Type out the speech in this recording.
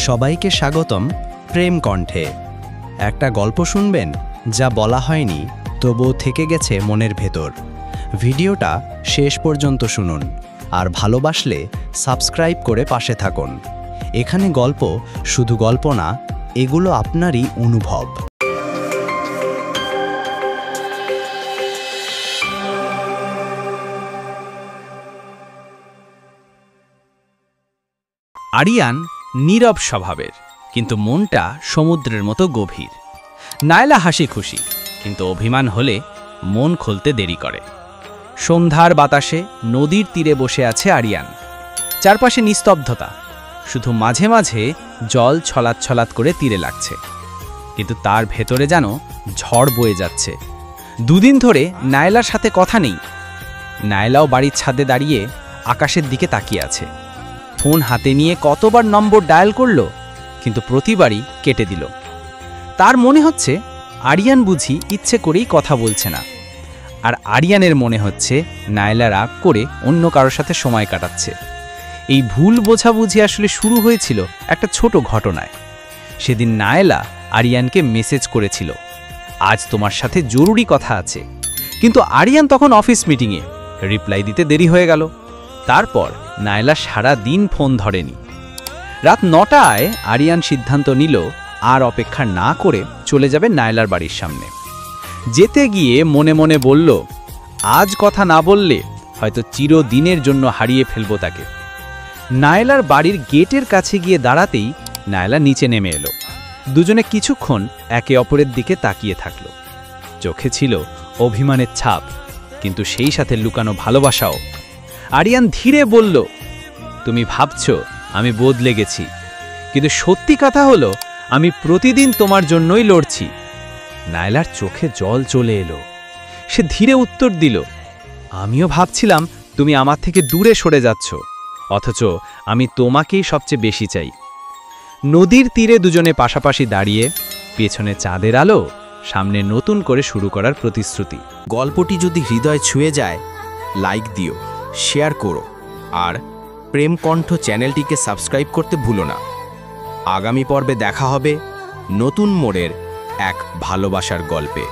সবাইকে স্বাগতম প্রেম কণ্ঠে। একটা গল্প শুনবেন যা বলা হয়নি তবুও থেকে গেছে মনের ভেতর। ভিডিওটা শেষ পর্যন্ত শুনুন, আর ভালোবাসলে সাবস্ক্রাইব করে পাশে থাকুন। এখানে গল্প শুধু গল্প না, এগুলো আপনারই অনুভব। আরিয়ান নীরব স্বভাবের, কিন্তু মনটা সমুদ্রের মতো গভীর। নায়লা হাসি খুশি, কিন্তু অভিমান হলে মন খুলতে দেরি করে। সন্ধ্যার বাতাসে নদীর তীরে বসে আছে আরিয়ান। চারপাশে নিস্তব্ধতা, শুধু মাঝে মাঝে জল ছলাৎ ছলাৎ করে তীরে লাগছে, কিন্তু তার ভেতরে যেন ঝড় বয়ে যাচ্ছে। দুদিন ধরে নায়লার সাথে কথা নেই। নায়লাও বাড়ির ছাদে দাঁড়িয়ে আকাশের দিকে তাকিয়ে আছে। ফোন হাতে নিয়ে কতবার নম্বর ডায়াল করল, কিন্তু প্রতিবারই কেটে দিল। তার মনে হচ্ছে আরিয়ান বুঝি ইচ্ছে করেই কথা বলছে না, আর আরিয়ানের মনে হচ্ছে নায়লা রাগ করে অন্য কারোর সাথে সময় কাটাচ্ছে। এই ভুল বোঝাবুঝি আসলে শুরু হয়েছিল একটা ছোট ঘটনায়। সেদিন নায়লা আরিয়ানকে মেসেজ করেছিল, আজ তোমার সাথে জরুরি কথা আছে, কিন্তু আরিয়ান তখন অফিস মিটিংয়ে, রিপ্লাই দিতে দেরি হয়ে গেল। তারপর নায়লা সারা দিন ফোন ধরেনি। রাত 9টায় আরিয়ান সিদ্ধান্ত নিল আর অপেক্ষা না করে চলে যাবে নায়লার বাড়ির সামনে। যেতে গিয়ে মনে মনে বলল, আজ কথা না বললে হয়তো চিরদিনের জন্য হারিয়ে ফেলব তাকে। নায়লার বাড়ির গেটের কাছে গিয়ে দাঁড়াতেই নায়লা নিচে নেমে এলো। দুজনে কিছুক্ষণ একে অপরের দিকে তাকিয়ে থাকল। চোখে ছিল অভিমানের ছাপ, কিন্তু সেই সাথে লুকানো ভালোবাসাও। আরিয়ান ধীরে বলল, তুমি ভাবছো আমি বদলে গেছি, কিন্তু সত্যি কথা হলো আমি প্রতিদিন তোমার জন্যই লড়ছি। নায়লার চোখে জল চলে এলো। সে ধীরে উত্তর দিল, আমিও ভাবছিলাম তুমি আমার থেকে দূরে সরে যাচ্ছ, অথচ আমি তোমাকেই সবচেয়ে বেশি চাই। নদীর তীরে দুজনে পাশাপাশি দাঁড়িয়ে, পেছনে চাঁদের আলো, সামনে নতুন করে শুরু করার প্রতিশ্রুতি। গল্পটি যদি হৃদয় ছুঁয়ে যায়, লাইক দিও, শেয়ার করো, আর প্রেম কণ্ঠ চ্যানেলটিকে সাবস্ক্রাইব করতে ভুলো না। আগামী পর্বে দেখা হবে নতুন মোড়ের এক ভালোবাসার গল্পে।